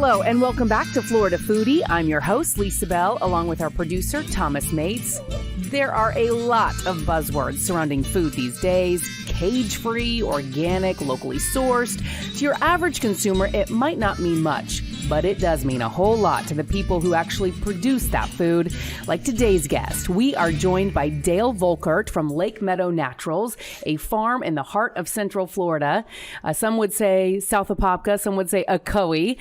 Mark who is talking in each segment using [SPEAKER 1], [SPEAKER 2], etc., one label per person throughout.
[SPEAKER 1] Hello and welcome back to Florida Foodie. I'm your host, Lisa Bell, along with our producer, Thomas Mates. There are a lot of buzzwords surrounding food these days. Cage-free, organic, locally sourced. To your average consumer, it might not mean much, but it does mean a whole lot to the people who actually produce that food. Like today's guest, we are joined by Dale Volkert from Lake Meadow Naturals, a farm in the heart of Central Florida. Some would say south of Apopka, some would say Ocoee,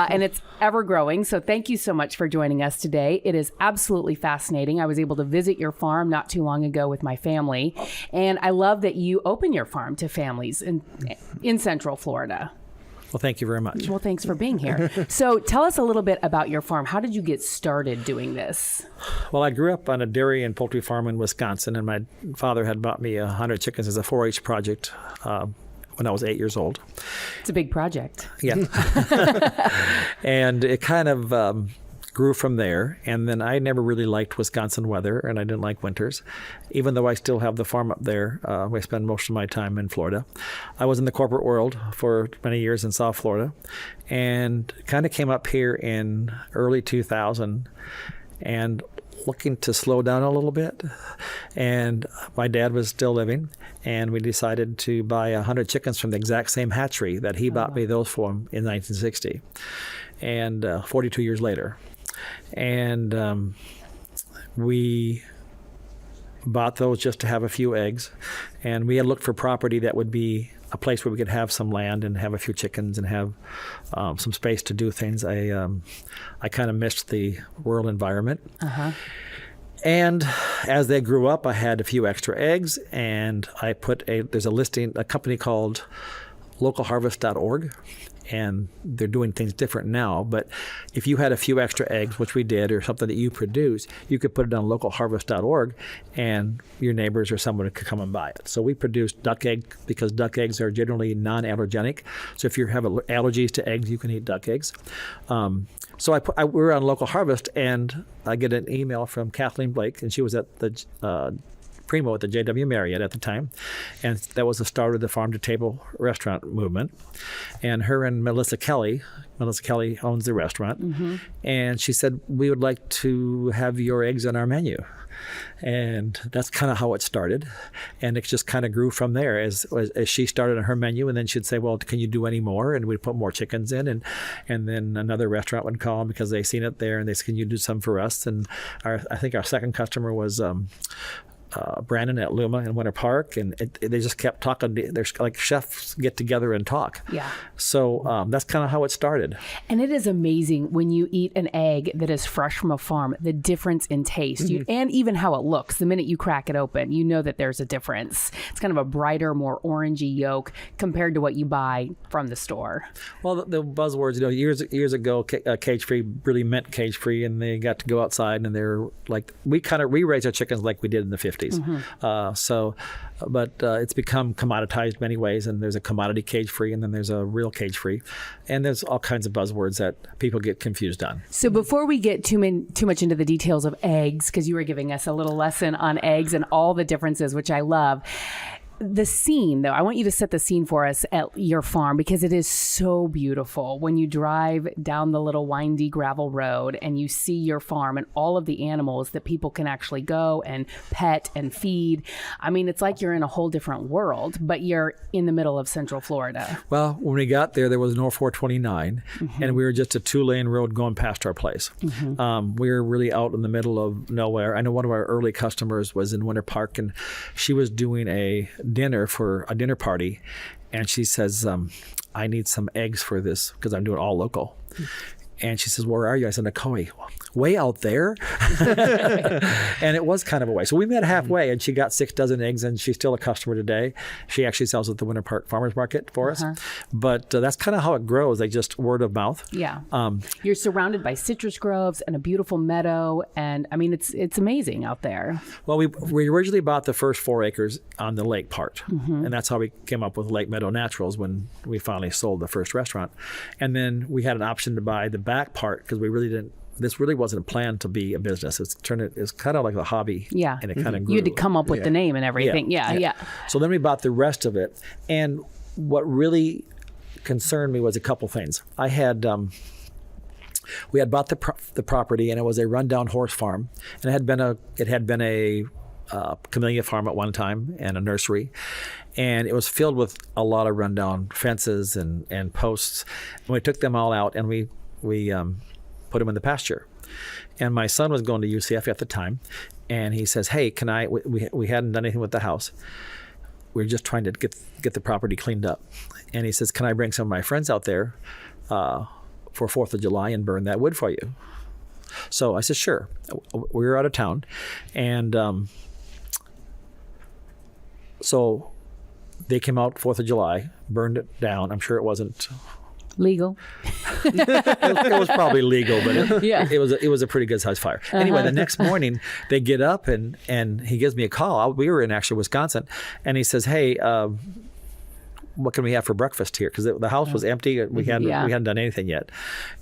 [SPEAKER 1] and it's ever growing. So thank you so much for joining us today. It is absolutely fascinating. I was able to visit your farm not too long ago with my family, and I love that you open your farm to families in Central Florida.
[SPEAKER 2] Well, thank you very much.
[SPEAKER 1] Well, thanks for being here. So tell us a little bit about your farm. How did you get started doing this?
[SPEAKER 2] Well, I grew up on a dairy and poultry farm in Wisconsin, and my father had bought me 100 chickens as a 4-H project when I was 8 years old.
[SPEAKER 1] It's a big project.
[SPEAKER 2] Yeah. And it kind of grew from there. And then I never really liked Wisconsin weather, and I didn't like winters, even though I still have the farm up there. I spend most of my time in Florida. I was in the corporate world for many years in South Florida, and kind of came up here in early 2000 and looking to slow down a little bit. And my dad was still living, and we decided to buy 100 chickens from the exact same hatchery that he bought me those from in 1960, and 42 years later. And we bought those just to have a few eggs, and we had looked for property that would be a place where we could have some land and have a few chickens and have some space to do things. I kind of missed the rural environment. And as they grew up, I had a few extra eggs, and I put there's a company called localharvest.org, and they're doing things different now. But if you had a few extra eggs, which we did, or something that you produce, you could put it on localharvest.org, and your neighbors or someone could come and buy it. So we produced duck eggs because duck eggs are generally non-allergenic. So if you have allergies to eggs, you can eat duck eggs. So we were on Local Harvest, and I get an email from Kathleen Blake, and she was at the Primo at the JW Marriott at the time, and that was the start of the farm-to-table restaurant movement. And her and Melissa Kelly owns the restaurant, and she said, we would like to have your eggs on our menu. And that's kind of how it started, and it just kind of grew from there as she started on her menu, and then she'd say, well, can you do any more? And we'd put more chickens in, and then another restaurant would call them because they seen it there, and they said, can you do some for us? And I think our second customer was Brandon at Luma in Winter Park, and they just kept talking. There's like chefs get together and talk. Yeah. So that's kind of how it started.
[SPEAKER 1] And it is amazing when you eat an egg that is fresh from a farm, the difference in taste, and even how it looks. The minute you crack it open, you know that there's a difference. It's kind of a brighter, more orangey yolk compared to what you buy from the store. Well,
[SPEAKER 2] the buzzwords, years ago, cage-free really meant cage-free, and they got to go outside, and they're like, we raised our chickens like we did in the 50s. But it's become commoditized many ways, and there's a commodity cage-free, and then there's a real cage-free, and there's all kinds of buzzwords that people get confused on.
[SPEAKER 1] So before we get too much into the details of eggs, because you were giving us a little lesson on eggs and all the differences, which I love, the scene, though, I want you to set the scene for us at your farm, because it is so beautiful when you drive down the little windy gravel road and you see your farm and all of the animals that people can actually go and pet and feed. I mean, it's like you're in a whole different world, but you're in the middle of Central Florida.
[SPEAKER 2] Well, when we got there was no 429, and we were just a 2-lane road going past our place. We were really out in the middle of nowhere. I know one of our early customers was in Winter Park, and she was doing a dinner for a dinner party, and she says, I need some eggs for this because I'm doing all local. And she says, where are you? I said, Ocoee. Way out there? And it was kind of a way. So we met halfway, and she got 6 dozen eggs, and she's still a customer today. She actually sells at the Winter Park Farmers Market for us. But that's kind of how it grows. They just word of mouth.
[SPEAKER 1] Yeah. You're surrounded by citrus groves and a beautiful meadow. And I mean, it's amazing out there.
[SPEAKER 2] Well, we originally bought the first 4 acres on the lake part. And that's how we came up with Lake Meadow Naturals when we finally sold the first restaurant. And then we had an option to buy the back part because we really didn't. This really wasn't planned to be a business. It's kind of like a hobby.
[SPEAKER 1] Yeah.
[SPEAKER 2] And it kind of grew.
[SPEAKER 1] You had to come up with the name and everything. Yeah.
[SPEAKER 2] So then we bought the rest of it. And what really concerned me was a couple things. I had We had bought the property, and it was a rundown horse farm, and it had been a camellia farm at one time and a nursery, and it was filled with a lot of rundown fences and posts. And we took them all out, and we put them in the pasture. And my son was going to UCF at the time, and he says, "Hey, can I?" We hadn't done anything with the house. We were just trying to get the property cleaned up, and he says, "Can I bring some of my friends out there for 4th of July and burn that wood for you?" So I said, "Sure." We were out of town, and so they came out 4th of July, burned it down. I'm sure it wasn't
[SPEAKER 1] legal.
[SPEAKER 2] It was probably legal, but it was a pretty good sized fire. Anyway, the next morning they get up and he gives me a call. We were in actually Wisconsin, and he says, "Hey, what can we have for breakfast here?" Because the house was empty. We hadn't done anything yet.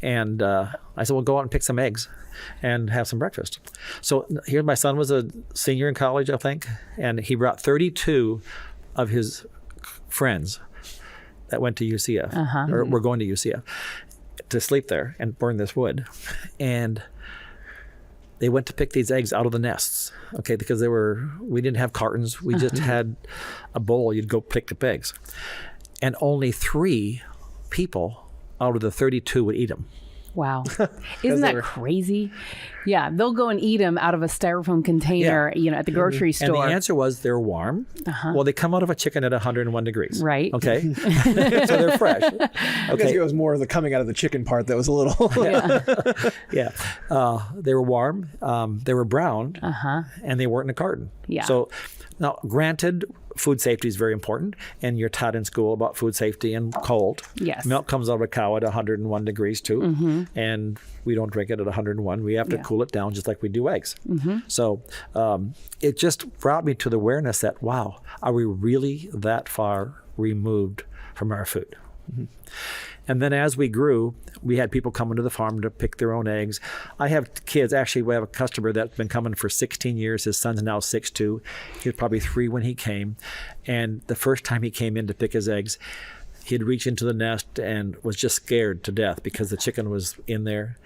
[SPEAKER 2] And I said, "Well, go out and pick some eggs and have some breakfast." So here, my son was a senior in college, I think, and he brought 32 of his friends that went to UCF or were going to UCF to sleep there and burn this wood. And they went to pick these eggs out of the nests, okay, because we didn't have cartons. We just had a bowl. You'd go pick up eggs. And only 3 people out of the 32 would eat them.
[SPEAKER 1] Wow. Isn't that crazy? Yeah, they'll go and eat them out of a styrofoam container, at the grocery store.
[SPEAKER 2] And the answer was they're warm. Well, they come out of a chicken at 101 degrees.
[SPEAKER 1] Right.
[SPEAKER 2] Okay. So they're fresh. Okay.
[SPEAKER 3] I guess it was more of the coming out of the chicken part that was a little.
[SPEAKER 2] They were warm. They were brown. And they weren't in a carton.
[SPEAKER 1] Yeah.
[SPEAKER 2] So now, granted, food safety is very important, and you're taught in school about food safety and cold.
[SPEAKER 1] Yes.
[SPEAKER 2] Milk comes out of a cow at 101 degrees too, and we don't drink it at 101. We have to cool it down just like we do eggs. So it just brought me to the awareness that, wow, are we really that far removed from our food? And then as we grew, we had people coming to the farm to pick their own eggs. I have kids, actually, we have a customer that's been coming for 16 years. His son's now 6'2". He was probably 3 when he came. And the first time he came in to pick his eggs, he'd reach into the nest and was just scared to death because the chicken was in there.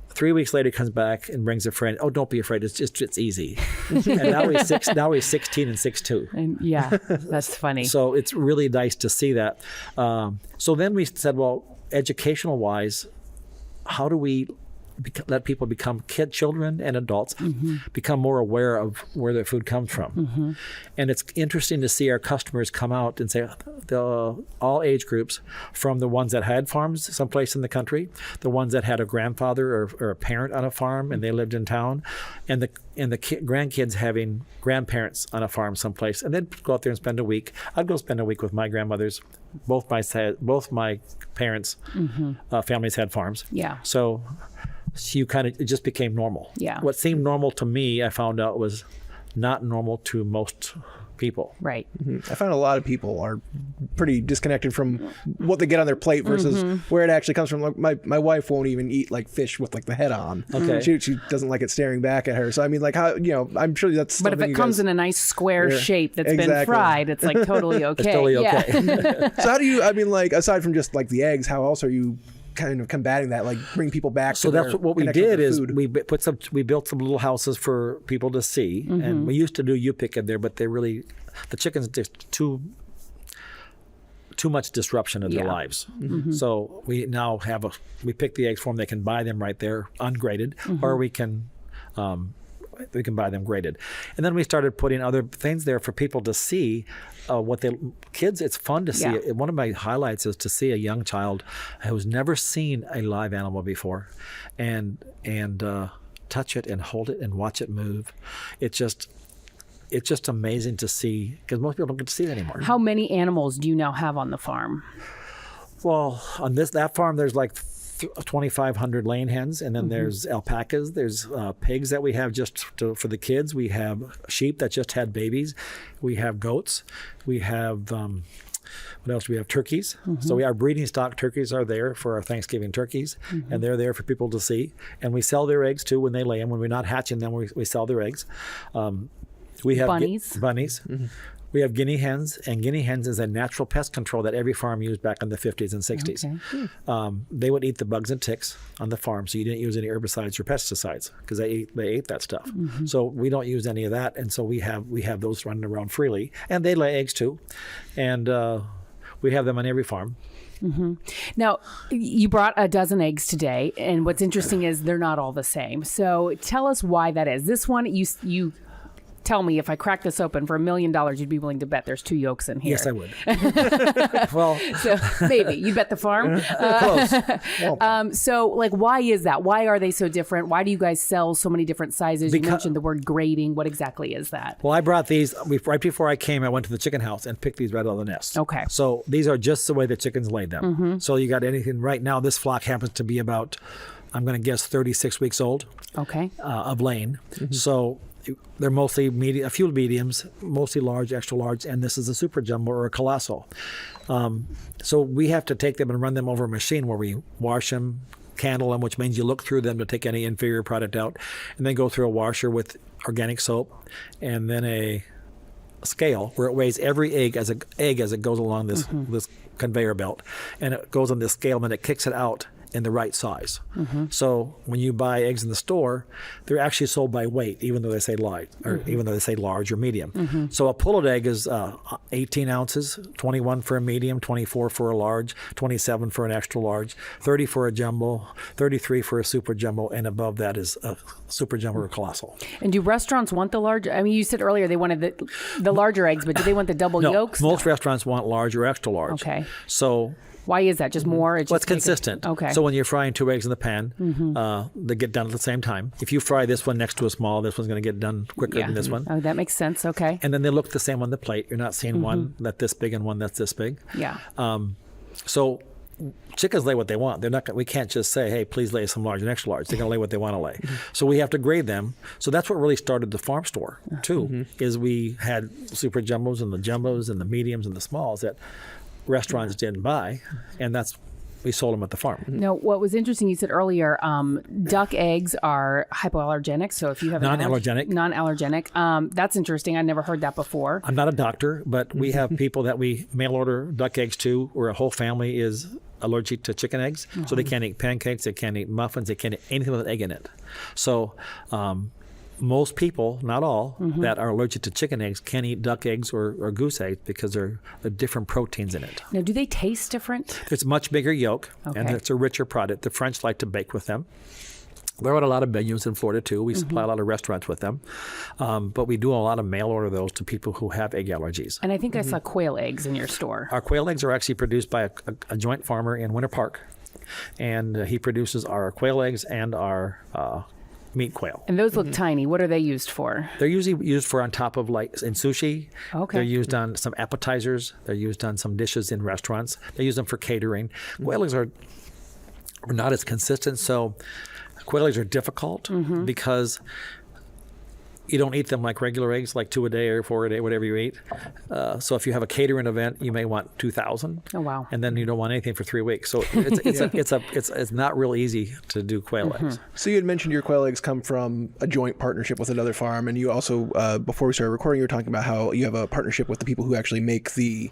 [SPEAKER 2] 3 weeks later, he comes back and brings a friend. "Oh, don't be afraid. It's easy." And now he's 16 and 6'2".
[SPEAKER 1] And that's funny.
[SPEAKER 2] So it's really nice to see that. So then we said, well, educational wise, how do we let people become children and adults become more aware of where their food comes from? And it's interesting to see our customers come out and say all age groups, from the ones that had farms someplace in the country, the ones that had a grandfather or a parent on a farm and they lived in town, and the grandkids having grandparents on a farm someplace, and they'd go out there and spend a week. I'd go spend a week with my grandmothers. Both my parents' families had farms.
[SPEAKER 1] Yeah.
[SPEAKER 2] So it just became normal.
[SPEAKER 1] Yeah.
[SPEAKER 2] What seemed normal to me, I found out, was not normal to most people.
[SPEAKER 1] Right.
[SPEAKER 3] I find a lot of people are pretty disconnected from what they get on their plate versus where it actually comes from. Like my wife won't even eat like fish with like the head on. Okay. She doesn't like it staring back at her. So I mean, like, how, I'm sure that's.
[SPEAKER 1] But if it comes in a nice square shape that's been fried, it's like totally okay.
[SPEAKER 2] It's totally okay.
[SPEAKER 3] So how do you? I mean, like, aside from just like the eggs, how else are you kind of combating that, like bring people back?
[SPEAKER 2] So that's what we did is we built some little houses for people to see, and we used to do U-pick in there, but the chickens just too much disruption of their lives. So we now we pick the eggs for them. They can buy them right there ungraded, or we can buy them graded. And then we started putting other things there for people to see kids. It's fun to see. One of my highlights is to see a young child who's never seen a live animal before and touch it and hold it and watch it move. It's just amazing to see, because most people don't get to see it anymore.
[SPEAKER 1] How many animals do you now have on the farm?
[SPEAKER 2] Well, on that farm, there's like 2,500 laying hens, and then there's alpacas, there's pigs that we have for the kids. We have sheep that just had babies. We have goats. We have what else do we have? Turkeys. So our breeding stock turkeys are there for our Thanksgiving turkeys, and they're there for people to see. And we sell their eggs too when they lay them. When we're not hatching them, we sell their eggs. We have
[SPEAKER 1] bunnies.
[SPEAKER 2] Bunnies. We have Guinea Hens, and Guinea Hens is a natural pest control that every farm used back in the 50s and 60s.
[SPEAKER 1] Okay.
[SPEAKER 2] They would eat the bugs and ticks on the farm, so you didn't use any herbicides or pesticides because they ate that stuff. So we don't use any of that, and so we have those running around freely, and they lay eggs too, and we have them on every farm.
[SPEAKER 1] Now, you brought a dozen eggs today, and what's interesting is they're not all the same. So tell us why that is. This one, you tell me, if I crack this open for $1 million, you'd be willing to bet there's 2 yolks in here.
[SPEAKER 2] Yes, I would. Well,
[SPEAKER 1] so maybe you bet the farm.
[SPEAKER 2] Close.
[SPEAKER 1] So, like, why is that? Why are they so different? Why do you guys sell so many different sizes? You mentioned the word grading. What exactly is that?
[SPEAKER 2] Well, I brought these right before I came. I went to the chicken house and picked these right out of the nest.
[SPEAKER 1] Okay.
[SPEAKER 2] So these are just the way the chickens laid them. So you got anything right now. This flock happens to be about, I'm going to guess, 36 weeks old.
[SPEAKER 1] Okay.
[SPEAKER 2] Of laying. So they're mostly medium, a few mediums, mostly large, extra large, and this is a super jumbo or a colossal. So we have to take them and run them over a machine where we wash them, candle them, which means you look through them to take any inferior product out, and then go through a washer with organic soap, and then a scale where it weighs every egg as it goes along this conveyor belt, and it goes on this scale, and then it kicks it out in the right size. So when you buy eggs in the store, they're actually sold by weight, even though they say light, or even though they say large or medium. So a pullet egg is 18 ounces, 21 for a medium, 24 for a large, 27 for an extra large, 30 for a jumbo, 33 for a super jumbo, and above that is a super jumbo or colossal.
[SPEAKER 1] And do restaurants want the large? I mean, you said earlier they wanted the larger eggs, but do they want the double yolks?
[SPEAKER 2] Most restaurants want large or extra large.
[SPEAKER 1] Okay.
[SPEAKER 2] So
[SPEAKER 1] why is that? Just more?
[SPEAKER 2] It's consistent.
[SPEAKER 1] Okay.
[SPEAKER 2] So when you're frying 2 eggs in the pan, they get done at the same time. If you fry this one next to a small, this one's going to get done quicker than this one.
[SPEAKER 1] Oh, that makes sense. Okay.
[SPEAKER 2] And then they look the same on the plate. You're not seeing one that's this big and one that's this big.
[SPEAKER 1] Yeah.
[SPEAKER 2] So chickens lay what they want. They're not. We can't just say, "Hey, please lay some large and extra large." They're going to lay what they want to lay. So we have to grade them. So that's what really started the farm store too. Is we had super jumbos and the mediums and the smalls that restaurants didn't buy, and we sold them at the farm.
[SPEAKER 1] Now, what was interesting, you said earlier, duck eggs are hypoallergenic. So if you have non-allergenic, that's interesting. I never heard that before.
[SPEAKER 2] I'm not a doctor, but we have people that we mail order duck eggs to, where a whole family is allergic to chicken eggs, so they can't eat pancakes, they can't eat muffins, they can't eat anything with an egg in it. So most people, not all, that are allergic to chicken eggs can eat duck eggs or goose eggs because there are different proteins in it.
[SPEAKER 1] Now, do they taste different?
[SPEAKER 2] It's much bigger yolk, and it's a richer product. The French like to bake with them. There are a lot of venues in Florida, too. We supply a lot of restaurants with them. But we do a lot of mail order those to people who have egg allergies.
[SPEAKER 1] And I think I saw quail eggs in your store.
[SPEAKER 2] Our quail eggs are actually produced by a joint farmer in Winter Park. And he produces our quail eggs and our meat quail.
[SPEAKER 1] And those look tiny. What are they used for?
[SPEAKER 2] They're usually used for on top of, like, in sushi.
[SPEAKER 1] Okay.
[SPEAKER 2] They're used on some appetizers. They're used on some dishes in restaurants. They use them for catering. Quail eggs are not as consistent, so quail eggs are difficult because you don't eat them like regular eggs, like 2 a day or 4 a day, whatever you eat. So if you have a catering event, you may want 2,000.
[SPEAKER 1] Oh, wow.
[SPEAKER 2] And then you don't want anything for 3 weeks. So it's not real easy to do quail eggs.
[SPEAKER 3] So you had mentioned your quail eggs come from a joint partnership with another farm, and you also, before we started recording, you were talking about how you have a partnership with the people who actually make the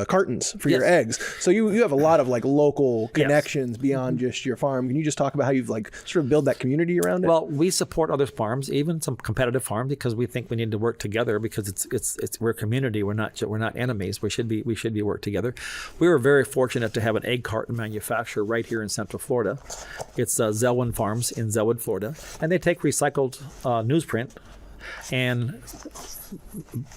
[SPEAKER 3] cartons for your eggs. So you have a lot of like local connections beyond just your farm. Can you just talk about how you've like sort of build that community around it?
[SPEAKER 2] Well, we support other farms, even some competitive farms, because we think we need to work together because we're a community. We're not enemies. We should be work together. We were very fortunate to have an egg carton manufacturer right here in Central Florida. It's Zelwyn Farms in Zelwood, Florida, and they take recycled newsprint and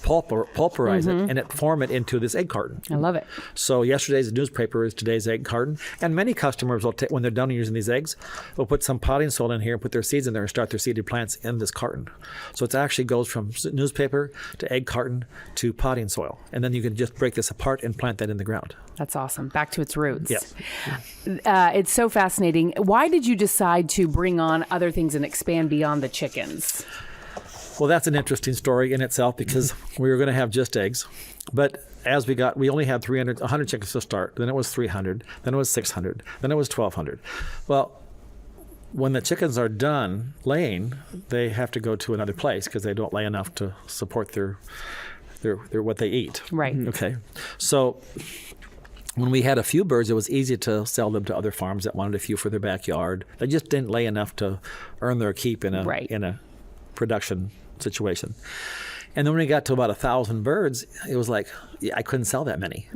[SPEAKER 2] pulverize it and form it into this egg carton.
[SPEAKER 1] I love it.
[SPEAKER 2] So yesterday's newspaper is today's egg carton, and many customers will take, when they're done using these eggs, will put some potting soil in here and put their seeds in there and start their seeded plants in this carton. So it actually goes from newspaper to egg carton to potting soil, and then you can just break this apart and plant that in the ground.
[SPEAKER 1] That's awesome. Back to its roots.
[SPEAKER 2] Yes.
[SPEAKER 1] It's so fascinating. Why did you decide to bring on other things and expand beyond the chickens?
[SPEAKER 2] Well, that's an interesting story in itself because we were going to have just eggs. But as we only had 100 chickens to start. Then it was 300. Then it was 600. Then it was 1,200. Well, when the chickens are done laying, they have to go to another place because they don't lay enough to support their They're what they eat.
[SPEAKER 1] Right.
[SPEAKER 2] Okay. So when we had a few birds, it was easy to sell them to other farms that wanted a few for their backyard. They just didn't lay enough to earn their keep in a production situation. And then when we got to about 1,000 birds, it was like, I couldn't sell that many.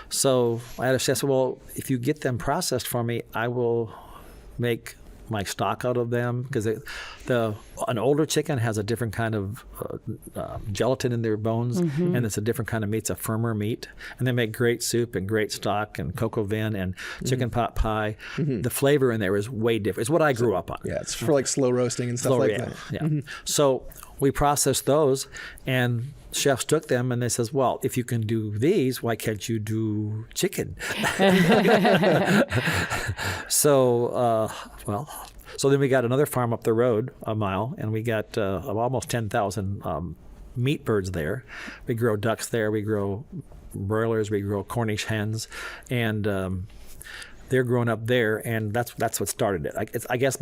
[SPEAKER 2] So I had a chef say, well, if you get them processed for me, I will make my stock out of them, because an older chicken has a different kind of gelatin in their bones, and it's a different kind of meat. It's a firmer meat, and they make great soup and great stock and coq au vin and chicken pot pie. The flavor in there is way different. It's what I grew up on.
[SPEAKER 3] Yeah, it's for like slow roasting and stuff that.
[SPEAKER 2] Yeah. So we processed those, and chefs took them and they says, well, if you can do these, why can't you do chicken? So then we got another farm up the road a mile, and we got almost 10,000 meat birds there. We grow ducks there. We grow broilers. We grow Cornish hens, and they're growing up there, and that's what started it. I guess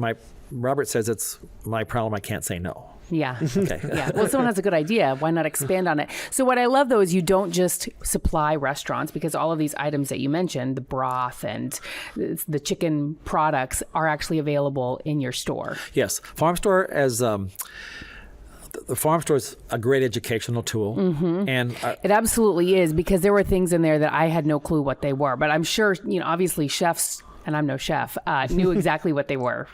[SPEAKER 2] Robert says it's my problem. I can't say no.
[SPEAKER 1] Yeah.
[SPEAKER 2] Okay.
[SPEAKER 1] Yeah. Well, someone has a good idea. Why not expand on it? So what I love, though, is you don't just supply restaurants, because all of these items that you mentioned, the broth and the chicken products, are actually available in your store.
[SPEAKER 2] Yes. Farm store the farm store is a great educational tool. And
[SPEAKER 1] it absolutely is, because there were things in there that I had no clue what they were. But I'm sure, obviously chefs, and I'm no chef, knew exactly what they were.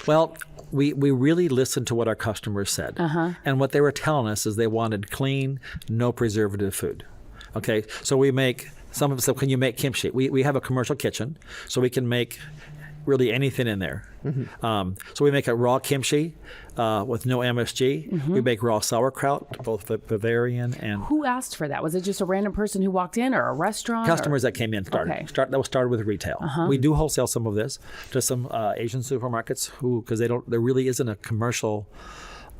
[SPEAKER 2] Well, we really listened to what our customers said. And what they were telling us is they wanted clean, no preservative food. Okay, so we make, some of us said, can you make kimchi? We have a commercial kitchen, so we can make really anything in there. So we make a raw kimchi with no MSG. We make raw sauerkraut, both Bavarian and...
[SPEAKER 1] Who asked for that? Was it just a random person who walked in, or a restaurant?
[SPEAKER 2] Customers that came in started.
[SPEAKER 1] Okay.
[SPEAKER 2] That was started with retail. We do wholesale some of this to some Asian supermarkets because there really isn't a commercial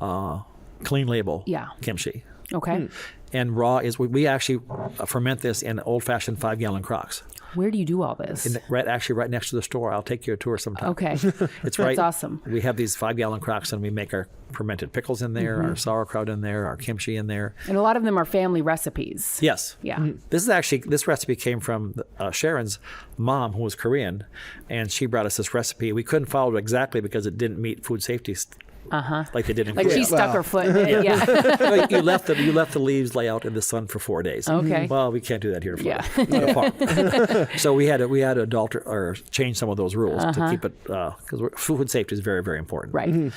[SPEAKER 2] clean label kimchi.
[SPEAKER 1] Okay.
[SPEAKER 2] And raw is, we actually ferment this in old-fashioned 5-gallon crocks.
[SPEAKER 1] Where do you do all this?
[SPEAKER 2] Right next to the store. I'll take you a tour sometime.
[SPEAKER 1] Okay.
[SPEAKER 2] It's right.
[SPEAKER 1] That's awesome.
[SPEAKER 2] We have these 5-gallon crocks, and we make our fermented pickles in there, our sauerkraut in there, our kimchi in there.
[SPEAKER 1] And a lot of them are family recipes.
[SPEAKER 2] Yes.
[SPEAKER 1] Yeah.
[SPEAKER 2] This recipe came from Sharon's mom, who was Korean, and she brought us this recipe. We couldn't follow it exactly because it didn't meet food safety like they did in Korea.
[SPEAKER 1] Like she stuck her foot in it. Yeah.
[SPEAKER 2] you left the leaves lay out in the sun for 4 days.
[SPEAKER 1] Okay.
[SPEAKER 2] Well, we can't do that here in Florida. Not a farm. So we had to alter or change some of those rules to keep it, because food safety is very, very important.
[SPEAKER 1] Right.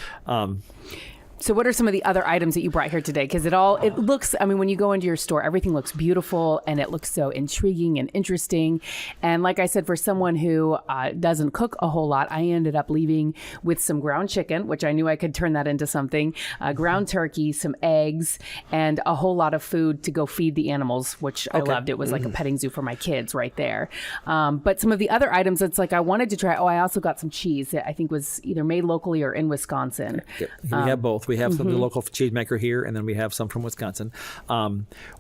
[SPEAKER 1] So what are some of the other items that you brought here today? Because it looks, when you go into your store, everything looks beautiful, and it looks so intriguing and interesting. And like I said, for someone who doesn't cook a whole lot, I ended up leaving with some ground chicken, which I knew I could turn that into something, ground turkey, some eggs, and a whole lot of food to go feed the animals, which I loved. It was like a petting zoo for my kids right there. But some of the other items, it's like I wanted to try. I also got some cheese that I think was either made locally or in Wisconsin.
[SPEAKER 2] We have both. We have some of the local cheesemaker here, and then we have some from Wisconsin.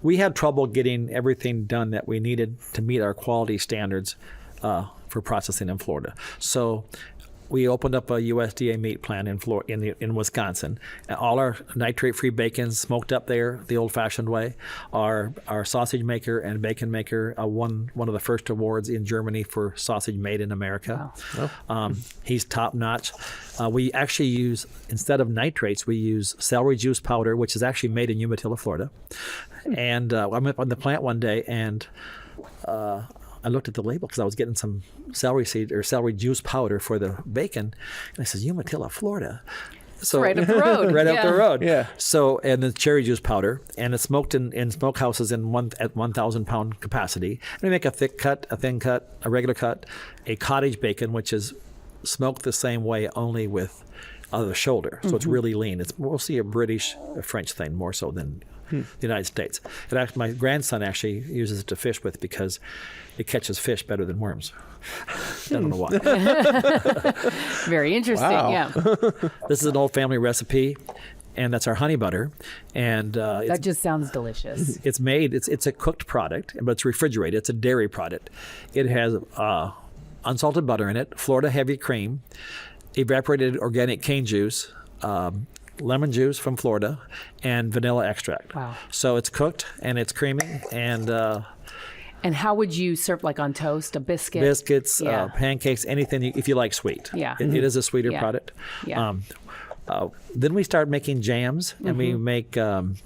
[SPEAKER 2] We had trouble getting everything done that we needed to meet our quality standards for processing in Florida. So we opened up a USDA meat plant in Wisconsin. All our nitrate-free bacon smoked up there the old-fashioned way. Our sausage maker and bacon maker won one of the first awards in Germany for sausage made in America. Wow. He's top-notch. We actually use, instead of nitrates, we use celery juice powder, which is actually made in Umatilla, Florida. And I went up on the plant one day, and I looked at the label because I was getting some celery seed or celery juice powder for the bacon, and I said, Umatilla, Florida. So
[SPEAKER 1] right up the road.
[SPEAKER 2] Up the road.
[SPEAKER 3] Yeah.
[SPEAKER 2] So, and the cherry juice powder, and it's smoked in smokehouses at 1,000 pound capacity. And we make a thick cut, a thin cut, a regular cut, a cottage bacon, which is smoked the same way, only with the shoulder. So it's really lean. It's mostly a French thing, more so than the United States. My grandson actually uses it to fish with because it catches fish better than worms. I don't know why.
[SPEAKER 1] Very interesting.
[SPEAKER 3] Wow.
[SPEAKER 1] Yeah.
[SPEAKER 2] This is an old family recipe, and that's our honey butter. And
[SPEAKER 1] that just sounds delicious.
[SPEAKER 2] It's made. It's a cooked product, but it's refrigerated. It's a dairy product. It has unsalted butter in it, Florida heavy cream, evaporated organic cane juice, lemon juice from Florida and vanilla extract.
[SPEAKER 1] Wow.
[SPEAKER 2] So it's cooked and it's creamy and
[SPEAKER 1] how would you serve, like on toast, a biscuit?
[SPEAKER 2] biscuits,
[SPEAKER 1] Yeah.
[SPEAKER 2] pancakes, anything if you like sweet.
[SPEAKER 1] Yeah.
[SPEAKER 2] It is a sweeter
[SPEAKER 1] Yeah.
[SPEAKER 2] product.
[SPEAKER 1] Yeah.
[SPEAKER 2] Then we start making jams, and we make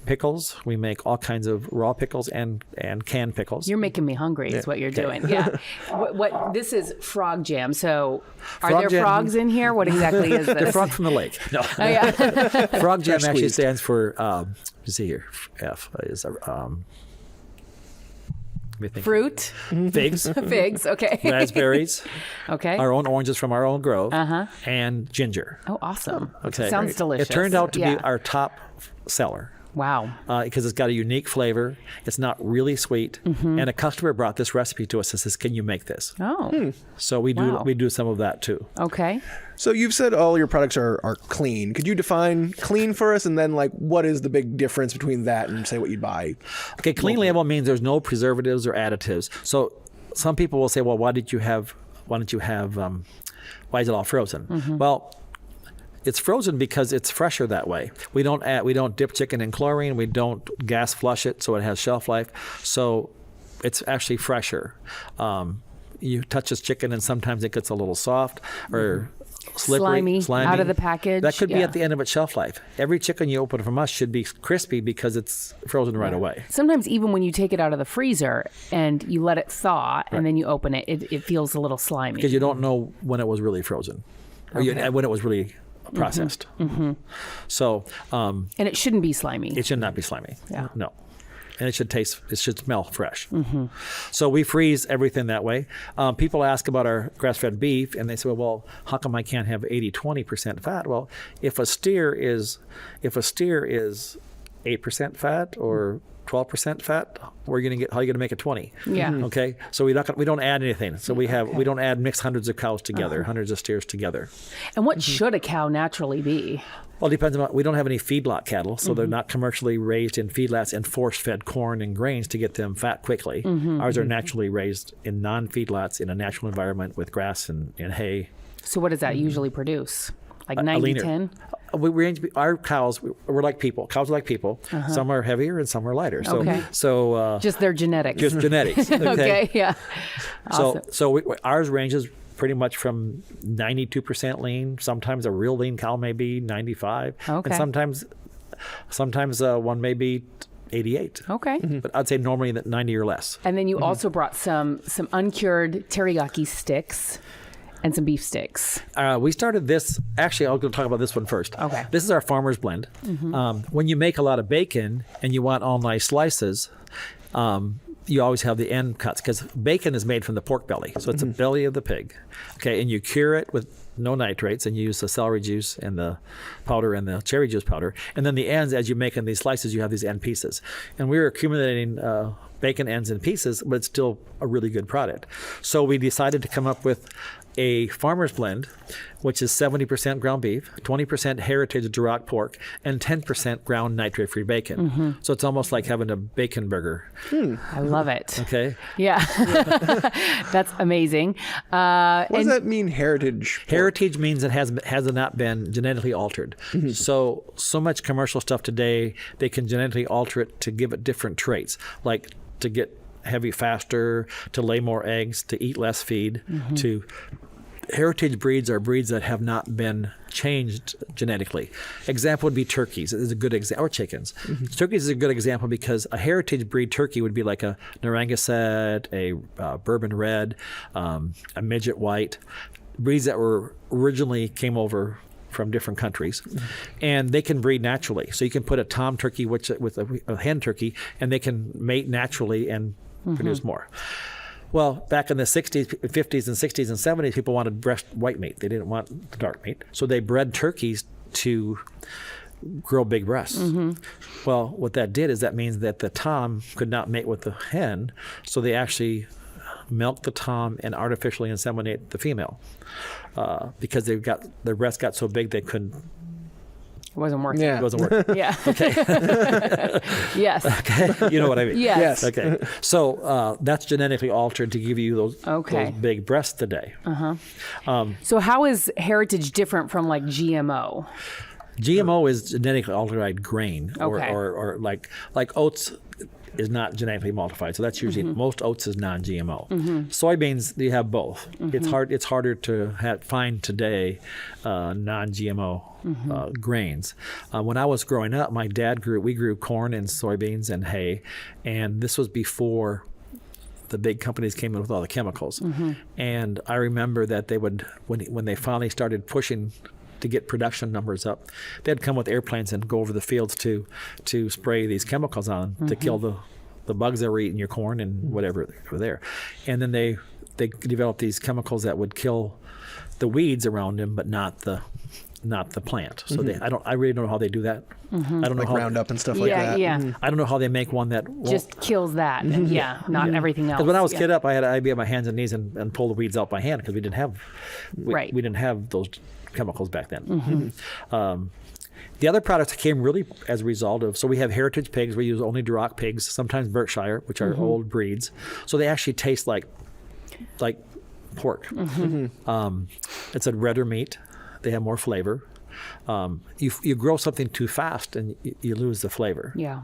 [SPEAKER 2] pickles. We make all kinds of raw pickles and canned pickles.
[SPEAKER 1] You're making me hungry is what you're doing. Yeah. What this is frog jam. So are
[SPEAKER 2] Frog
[SPEAKER 1] there
[SPEAKER 2] jam-
[SPEAKER 1] frogs in here? What exactly is this?
[SPEAKER 2] The frog from the lake. No.
[SPEAKER 1] Oh, yeah.
[SPEAKER 2] Frog jam actually
[SPEAKER 3] squeezed.
[SPEAKER 2] stands for, you see here, F is, let me think.
[SPEAKER 1] Fruit,
[SPEAKER 2] Figs,
[SPEAKER 1] figs. Okay.
[SPEAKER 2] raspberries,
[SPEAKER 1] Okay.
[SPEAKER 2] our own oranges from our own grove, and ginger.
[SPEAKER 1] Oh, awesome.
[SPEAKER 2] Okay.
[SPEAKER 1] Sounds delicious.
[SPEAKER 2] It turned out to
[SPEAKER 1] Yeah.
[SPEAKER 2] be our top seller.
[SPEAKER 1] Wow.
[SPEAKER 2] Because it's got a unique flavor. It's not really sweet. And a customer brought this recipe to us and says, "Can you make this?"
[SPEAKER 1] Oh.
[SPEAKER 2] So we
[SPEAKER 1] Wow.
[SPEAKER 2] do some of that too.
[SPEAKER 1] Okay.
[SPEAKER 3] So you've said all your products are clean. Could you define clean for us, and then like what is the big difference between that and say what you'd buy?
[SPEAKER 2] Okay, clean label means there's no preservatives or additives. So some people will say, "Well, why is it all frozen?" Well, it's frozen because it's fresher that way. We don't dip chicken in chlorine. We don't gas flush it, so it has shelf life. So it's actually fresher. You touch this chicken, and sometimes it gets a little soft or slippery,
[SPEAKER 1] Slimy, out of the package.
[SPEAKER 2] That could be
[SPEAKER 1] Yeah.
[SPEAKER 2] at the end of its shelf life. Every chicken you open from us should be crispy because it's frozen right away.
[SPEAKER 1] Sometimes even when you take it out of the freezer and you let it thaw and then you open it, it feels a little slimy.
[SPEAKER 2] Because you don't know when it was really frozen, or when it was really processed. So
[SPEAKER 1] And it shouldn't be slimy.
[SPEAKER 2] it should not be slimy.
[SPEAKER 1] Yeah.
[SPEAKER 2] No. And it should smell fresh. So we freeze everything that way. People ask about our grass-fed beef, and they say, well, how come I can't have 80-20% fat? Well, if a steer is 8% fat or 12% fat, how are you going to make it 20?
[SPEAKER 1] Yeah.
[SPEAKER 2] Okay. So we don't add anything. So we don't add mix hundreds of cows together, hundreds of steers together.
[SPEAKER 1] And what should a cow naturally be?
[SPEAKER 2] Well, it depends on, we don't have any feedlot cattle, so they're not commercially raised in feedlots and force-fed corn and grains to get them fat quickly. Ours are naturally raised in non-feedlots in a natural environment with grass and hay.
[SPEAKER 1] So what does that usually produce? Like
[SPEAKER 2] A
[SPEAKER 1] 90-10?
[SPEAKER 2] We range our cows. We're like people. Cows are like people. Some are heavier and some are lighter. So,
[SPEAKER 1] Okay.
[SPEAKER 2] just
[SPEAKER 1] Their genetics.
[SPEAKER 2] just genetics. Okay.
[SPEAKER 1] Okay, yeah. Awesome.
[SPEAKER 2] Ours ranges pretty much from 92% lean. Sometimes a real lean cow may be 95.
[SPEAKER 1] Okay.
[SPEAKER 2] And sometimes one may be 88.
[SPEAKER 1] Okay.
[SPEAKER 2] But I'd say normally that 90 or less.
[SPEAKER 1] And then you also brought some uncured teriyaki sticks and some beef sticks.
[SPEAKER 2] We started this. Actually, I'll go talk about this one first.
[SPEAKER 1] Okay.
[SPEAKER 2] This is our farmer's blend. When you make a lot of bacon and you want all nice slices, you always have the end cuts because bacon is made from the pork belly. So it's a belly of the pig. Okay. And you cure it with no nitrates and you use the celery juice and the powder and the cherry juice powder. And then the ends, as you're making these slices, you have these end pieces. And we're accumulating bacon ends and pieces, but it's still a really good product. So we decided to come up with a farmer's blend, which is 70% ground beef, 20% heritage Duroc pork, and 10% ground nitrate-free bacon. So it's almost like having a bacon burger.
[SPEAKER 1] I love it.
[SPEAKER 2] Okay.
[SPEAKER 1] Yeah. That's amazing.
[SPEAKER 3] What does that mean, heritage?
[SPEAKER 2] Heritage means it has not been genetically altered. So much commercial stuff today, they can genetically alter it to give it different traits, like to get heavy faster, to lay more eggs, to eat less feed. Heritage breeds are breeds that have not been changed genetically. Example would be turkeys. It is a good example, or chickens. Turkeys is a good example because a heritage breed turkey would be like a Narragansett, a Bourbon Red, a Midget White, breeds that were originally came over from different countries, and they can breed naturally. So you can put a tom turkey with a hen turkey, and they can mate naturally and produce more. Well, back in the 60s, 50s, and 60s and 70s, people wanted breast white meat. They didn't want the dark meat. So they bred turkeys to grow big breasts. Well, what that did is that means that the tom could not mate with the hen, so they actually milk the tom and artificially inseminate the female because their breasts got so big they couldn't.
[SPEAKER 1] It wasn't working.
[SPEAKER 3] Yeah.
[SPEAKER 2] It wasn't working.
[SPEAKER 1] Yeah.
[SPEAKER 2] Okay.
[SPEAKER 1] Yes.
[SPEAKER 2] Okay. You know what I mean?
[SPEAKER 1] Yes.
[SPEAKER 2] Okay. So that's genetically altered to give you those big breasts today.
[SPEAKER 1] So how is heritage different from like GMO?
[SPEAKER 2] GMO is genetically altered grain,
[SPEAKER 1] Okay.
[SPEAKER 2] or like oats is not genetically modified. So that's usually most oats is non-GMO. Soybeans, you have both. It's harder to find today non-GMO grains. When I was growing up, my dad we grew corn and soybeans and hay, and this was before the big companies came in with all the chemicals. And I remember that they would, when they finally started pushing to get production numbers up, they'd come with airplanes and go over the fields to spray these chemicals on to kill the bugs that were eating your corn and whatever were there. And then they developed these chemicals that would kill the weeds around them, but not the plant. So I really don't know how they do that. I don't know
[SPEAKER 3] Like
[SPEAKER 2] how
[SPEAKER 3] Roundup and stuff like that.
[SPEAKER 1] Yeah.
[SPEAKER 2] I don't know how they make one that
[SPEAKER 1] Just kills that. And not everything else.
[SPEAKER 2] Because when I was kid up, I'd be on my hands and knees and pull the weeds out by hand because we didn't have those chemicals back then. The other products that came really as a result of, so we have heritage pigs. We use only Duroc pigs, sometimes Berkshire, which are old breeds. So they actually taste like pork. It's a redder meat. They have more flavor. You grow something too fast and you lose the flavor.
[SPEAKER 1] Yeah.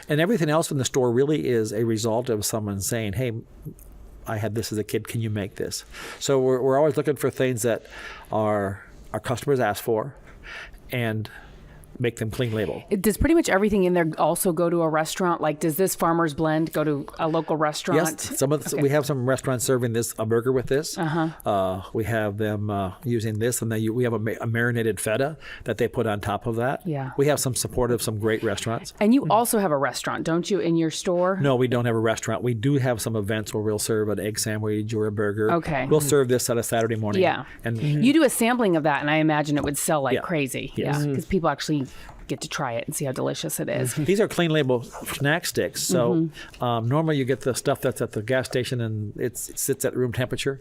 [SPEAKER 2] And everything else in the store really is a result of someone saying, hey, I had this as a kid, can you make this? So we're always looking for things that our customers ask for and make them clean label.
[SPEAKER 1] Does pretty much everything in there also go to a restaurant? Like, does this Farmer's Blend go to a local restaurant?
[SPEAKER 2] Yes, we have some restaurants serving a burger with this. We have them using this, and then we have a marinated feta that they put on top of that.
[SPEAKER 1] Yeah.
[SPEAKER 2] We have some support of some great restaurants.
[SPEAKER 1] And you also have a restaurant, don't you, in your store?
[SPEAKER 2] No, we don't have a restaurant. We do have some events where we'll serve an egg sandwich or a burger.
[SPEAKER 1] Okay.
[SPEAKER 2] We'll serve this on a Saturday morning.
[SPEAKER 1] Yeah.
[SPEAKER 2] And
[SPEAKER 1] you do a sampling of that, and I imagine it would sell like crazy.
[SPEAKER 2] Yes.
[SPEAKER 1] Yeah, because people actually get to try it and see how delicious it is.
[SPEAKER 2] These are clean label snack sticks. So normally you get the stuff that's at the gas station and it sits at room temperature.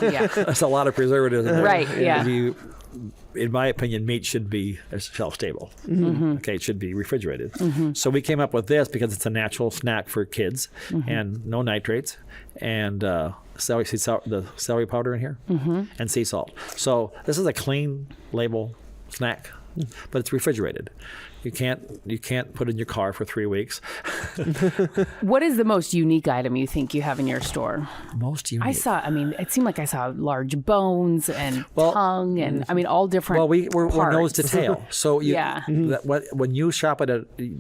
[SPEAKER 1] Yeah.
[SPEAKER 2] That's a lot of preservatives. In there.
[SPEAKER 1] Right, yeah.
[SPEAKER 2] In my opinion, meat should be shelf stable. Okay, it should be refrigerated. So we came up with this because it's a natural snack for kids and no nitrates and the celery powder in here and sea salt. So this is a clean label snack. But it's refrigerated. You can't put it in your car for 3 weeks.
[SPEAKER 1] What is the most unique item you think you have in your store?
[SPEAKER 2] Most unique.
[SPEAKER 1] It seemed like I saw large bones and tongue and all different
[SPEAKER 2] Well, we're
[SPEAKER 1] parts.
[SPEAKER 2] nose to tail. So when you shop at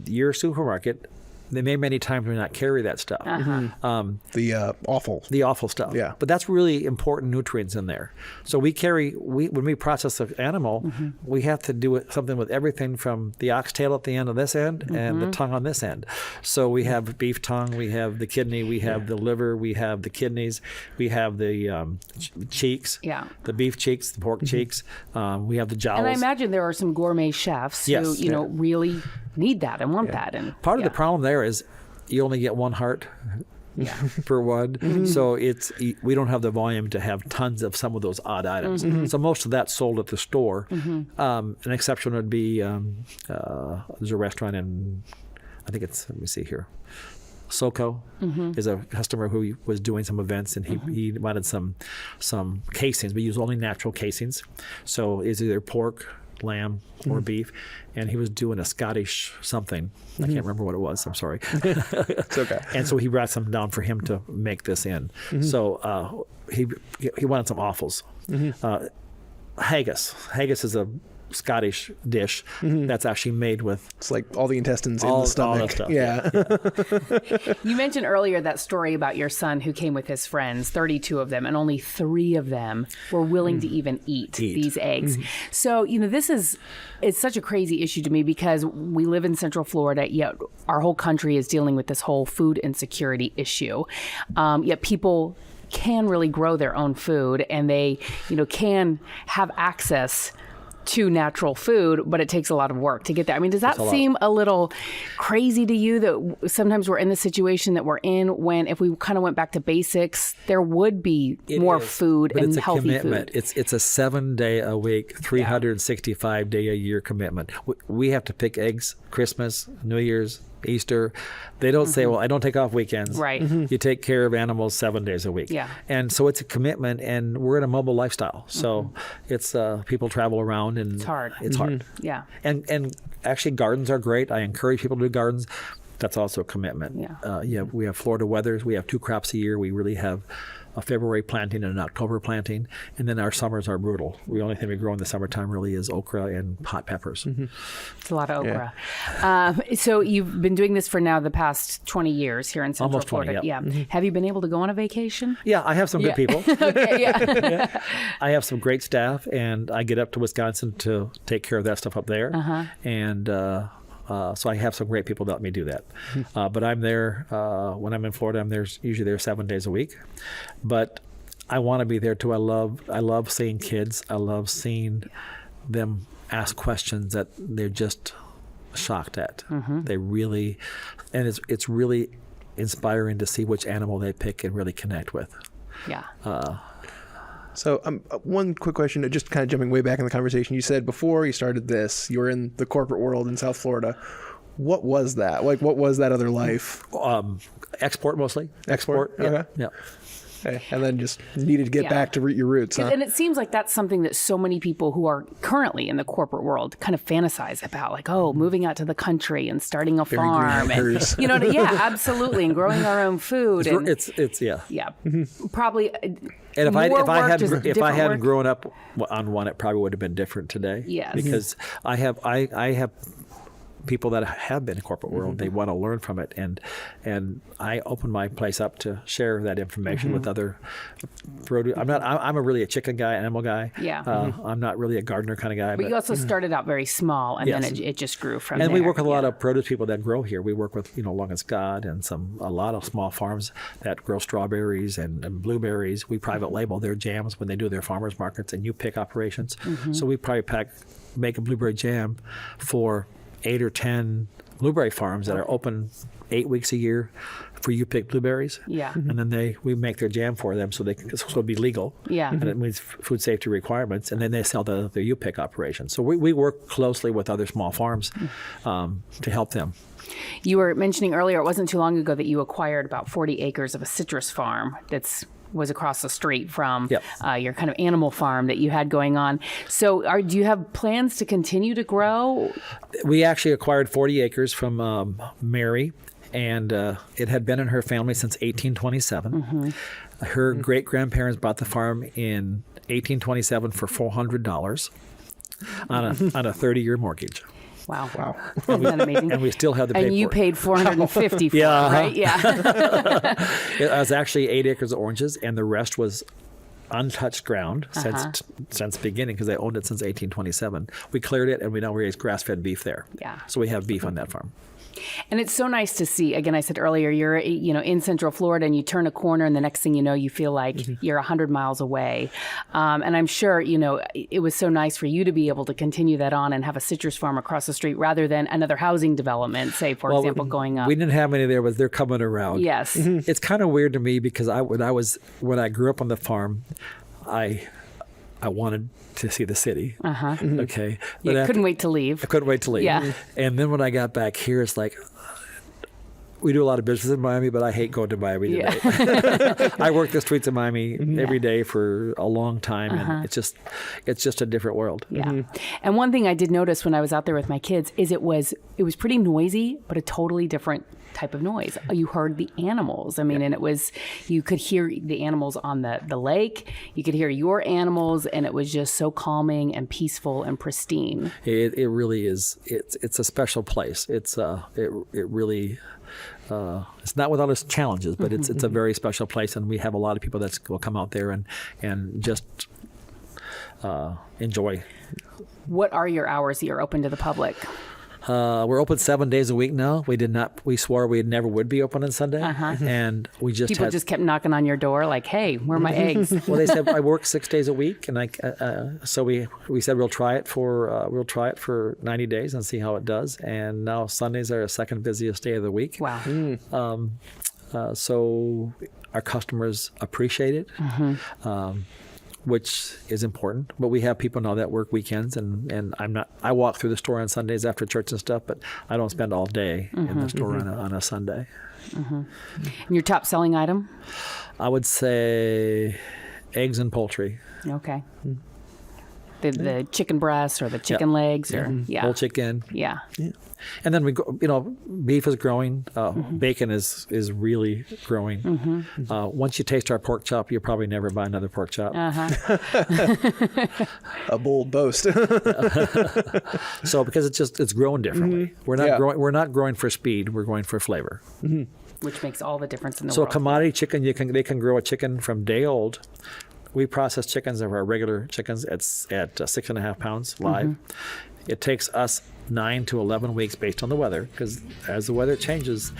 [SPEAKER 2] your supermarket, they many times may not carry that stuff.
[SPEAKER 3] The offal.
[SPEAKER 2] The awful stuff.
[SPEAKER 3] Yeah.
[SPEAKER 2] But that's really important nutrients in there. So when we process an animal, we have to do something with everything from the oxtail at the end of this end and the tongue on this end. So we have beef tongue, we have the kidney, we have the liver, we have the kidneys, we have the cheeks, the beef cheeks, the pork cheeks, we have the jowls.
[SPEAKER 1] And I imagine there are some gourmet chefs who really need that and want that. And
[SPEAKER 2] part of the problem there is you only get one heart per one, so we don't have the volume to have tons of some of those odd items. So most of that's sold at the store. An exception would be there's a restaurant in let me see here. Soco is a customer who was doing some events and he wanted some casings. We use only natural casings, so it's either pork, lamb, or beef, and he was doing a Scottish something. I can't remember what it was. I'm sorry.
[SPEAKER 3] It's okay.
[SPEAKER 2] And so he brought some down for him to make this in. So he wanted some offals. Haggis. Haggis is a Scottish dish that's actually made with
[SPEAKER 3] it's like all the intestines in the stomach.
[SPEAKER 2] All that stuff.
[SPEAKER 3] Yeah.
[SPEAKER 1] You mentioned earlier that story about your son who came with his friends, 32 of them, and only 3 of them were willing to even eat these eggs. So, it's such a crazy issue to me because we live in Central Florida, yet our whole country is dealing with this whole food insecurity issue. Yet people can really grow their own food and they, can have access to natural food, but it takes a lot of work to get there. I mean, does that seem a little crazy to you that sometimes we're in the situation that we're in when if we kind of went back to basics, there would be more food and healthy
[SPEAKER 2] commitment.
[SPEAKER 1] food?
[SPEAKER 2] It's a 7-day-a-week, 365-day-a-year commitment. We have to pick eggs, Christmas, New Year's, Easter. They don't say, well, I don't take off weekends.
[SPEAKER 1] Right.
[SPEAKER 2] You take care of animals 7 days a week.
[SPEAKER 1] Yeah.
[SPEAKER 2] And so it's a commitment, and we're in a mobile lifestyle. So it's people travel around, and
[SPEAKER 1] It's hard.
[SPEAKER 2] It's hard.
[SPEAKER 1] Yeah.
[SPEAKER 2] And actually gardens are great. I encourage people to do gardens. That's also a commitment.
[SPEAKER 1] Yeah.
[SPEAKER 2] We have Florida weathers. We have 2 crops a year. We really have a February planting and an October planting. And then our summers are brutal. The only thing we grow in the summertime really is okra and hot peppers.
[SPEAKER 1] It's a lot of okra. So you've been doing this for now the past 20 years here in Central
[SPEAKER 2] Almost 20,
[SPEAKER 1] Florida.
[SPEAKER 2] yeah.
[SPEAKER 1] Have you been able to go on a vacation?
[SPEAKER 2] Yeah, I have some good people.
[SPEAKER 1] Okay, yeah.
[SPEAKER 2] I have some great staff, and I get up to Wisconsin to take care of that stuff up there. And so I have some great people that let me do that. But I'm there, when I'm in Florida, I'm usually there 7 days a week. But I want to be there too. I love seeing kids. I love seeing them ask questions that they're just shocked at. They really, and it's really inspiring to see which animal they pick and really connect with.
[SPEAKER 1] Yeah.
[SPEAKER 3] So one quick question, just kind of jumping way back in the conversation. You said before you started this, you were in the corporate world in South Florida. What was that? Like, what was that other life?
[SPEAKER 2] Export mostly.
[SPEAKER 3] Export?
[SPEAKER 2] Yeah.
[SPEAKER 3] Okay.
[SPEAKER 2] Yeah.
[SPEAKER 3] Okay. And then just needed to get back to your roots, huh?
[SPEAKER 1] And it seems like that's something that so many people who are currently in the corporate world kind of fantasize about, like, moving out to the country and starting a farm. And, absolutely. And growing our own food.
[SPEAKER 2] It's yeah.
[SPEAKER 1] Yeah. Probably.
[SPEAKER 2] And if I hadn't grown up on one, it probably would have been different today.
[SPEAKER 1] Yes.
[SPEAKER 2] Because I have people that have been in the corporate world. They want to learn from it, and I open my place up to share that information with other produce. I'm really a chicken guy, animal guy.
[SPEAKER 1] Yeah.
[SPEAKER 2] I'm not really a gardener kind of guy.
[SPEAKER 1] But you also started out very small, and then it just grew from there.
[SPEAKER 2] And we work with a lot of produce people that grow here. We work with Long and Scott and a lot of small farms that grow strawberries and blueberries. We private label their jams when they do their farmers markets and pick operations. So we probably make a blueberry jam for 8 or 10 blueberry farms that are open 8 weeks a year for pick blueberries.
[SPEAKER 1] Yeah.
[SPEAKER 2] And then we make their jam for them so it'll be legal.
[SPEAKER 1] Yeah.
[SPEAKER 2] And it meets food safety requirements. And then they sell their pick operation. So we work closely with other small farms to help them.
[SPEAKER 1] You were mentioning earlier, it wasn't too long ago that you acquired about 40 acres of a citrus farm was across the street from your kind of animal farm that you had going on. So do you have plans to continue to grow?
[SPEAKER 2] We actually acquired 40 acres from Mary, and it had been in her family since 1827. Her great-grandparents bought the farm in 1827 for $400 on a 30-year mortgage.
[SPEAKER 1] Wow. Isn't that amazing?
[SPEAKER 2] And we still have the paperwork.
[SPEAKER 1] And you paid $450 for it, right? Yeah.
[SPEAKER 2] It was actually 8 acres of oranges, and the rest was untouched ground since beginning, because they owned it since 1827. We cleared it, and we now raise grass-fed beef there.
[SPEAKER 1] Yeah.
[SPEAKER 2] So we have beef on that farm.
[SPEAKER 1] And it's so nice to see. Again, I said earlier, you're in Central Florida, and you turn a corner, and the next thing you know, you feel like you're 100 miles away. And I'm sure it was so nice for you to be able to continue that on and have a citrus farm across the street rather than another housing development, say for example, going up.
[SPEAKER 2] We didn't have any there, but they're coming around.
[SPEAKER 1] Yes.
[SPEAKER 2] It's kind of weird to me because when I grew up on the farm, I wanted to see the city. Okay.
[SPEAKER 1] You couldn't wait to leave.
[SPEAKER 2] I couldn't wait to leave.
[SPEAKER 1] Yeah.
[SPEAKER 2] And then when I got back here, it's like, we do a lot of business in Miami, but I hate going to Miami today. I work the streets of Miami every day for a long time, and it's just a different world.
[SPEAKER 1] Yeah. And one thing I did notice when I was out there with my kids is it was pretty noisy, but a totally different type of noise. You heard the animals. I mean, and you could hear the animals on the lake. You could hear your animals, and it was just so calming and peaceful and pristine.
[SPEAKER 2] It really is. It's a special place. It really. It's not without its challenges, but it's a very special place, and we have a lot of people that will come out there and just enjoy.
[SPEAKER 1] What are your hours that you're open to the public?
[SPEAKER 2] We're open 7 days a week now. We swore we never would be open on Sunday, and we just
[SPEAKER 1] people just kept knocking on your door like, "Hey, where are my eggs?"
[SPEAKER 2] Well, they said I work 6 days a week, and so we said we'll try it for 90 days and see how it does. And now Sundays are our second busiest day of the week.
[SPEAKER 1] Wow.
[SPEAKER 2] So our customers appreciate it. which is important. But we have people now that work weekends, and I walk through the store on Sundays after church and stuff, but I don't spend all day in the store on a Sunday.
[SPEAKER 1] And your top selling item?
[SPEAKER 2] I would say eggs and poultry.
[SPEAKER 1] Okay. The chicken breasts or the chicken legs or
[SPEAKER 2] whole chicken.
[SPEAKER 1] Yeah.
[SPEAKER 2] And then we go, beef is growing. Bacon is really growing. Once you taste our pork chop, you'll probably never buy another pork chop.
[SPEAKER 3] A bold boast.
[SPEAKER 2] So because it's growing differently. We're not growing for speed. We're growing for flavor.
[SPEAKER 1] Which makes all the difference in the
[SPEAKER 2] So
[SPEAKER 1] world.
[SPEAKER 2] a commodity chicken, they can grow a chicken from day old. We process chickens of our regular chickens at 6.5 pounds live. It takes us 9 to 11 weeks based on the weather, because as the weather changes,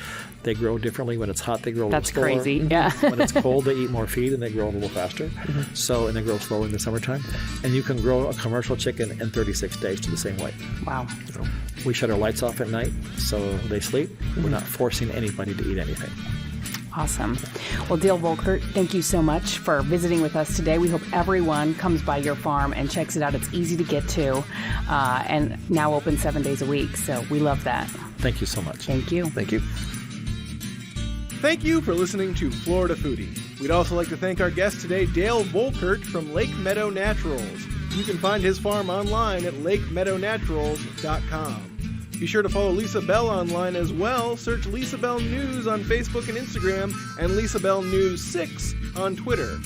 [SPEAKER 2] they grow differently. When it's hot, they grow a little slower.
[SPEAKER 1] That's crazy. Yeah.
[SPEAKER 2] When it's cold, they eat more feed and they grow a little faster. And they grow slower in the summertime. And you can grow a commercial chicken in 36 days to the same weight.
[SPEAKER 1] Wow.
[SPEAKER 2] We shut our lights off at night so they sleep. We're not forcing anybody to eat anything.
[SPEAKER 1] Awesome. Well, Dale Volkert, thank you so much for visiting with us today. We hope everyone comes by your farm and checks it out. It's easy to get to and now open 7 days a week. So we love that.
[SPEAKER 2] Thank you so much.
[SPEAKER 1] Thank you.
[SPEAKER 3] Thank you. Thank you for listening to Florida Foodie. We'd also like to thank our guest today, Dale Volkert from Lake Meadow Naturals. You can find his farm online at lakemeadownaturals.com. Be sure to follow Lisa Bell online as well. Search Lisa Bell News on Facebook and Instagram, and Lisa Bell News 6 on Twitter.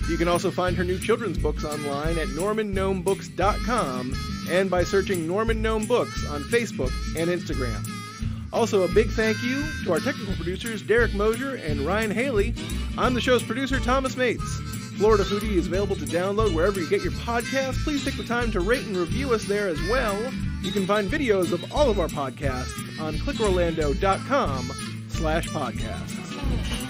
[SPEAKER 3] You can also find her new children's books online at normangnomebooks.com and by searching Norman Gnome Books on Facebook and Instagram. Also, a big thank you to our technical producers, Derek Mosier and Ryan Haley. I'm the show's producer, Thomas Mates. Florida Foodie is available to download wherever you get your podcasts. Please take the time to rate and review us there as well. You can find videos of all of our podcasts on clickorlando.com/podcasts.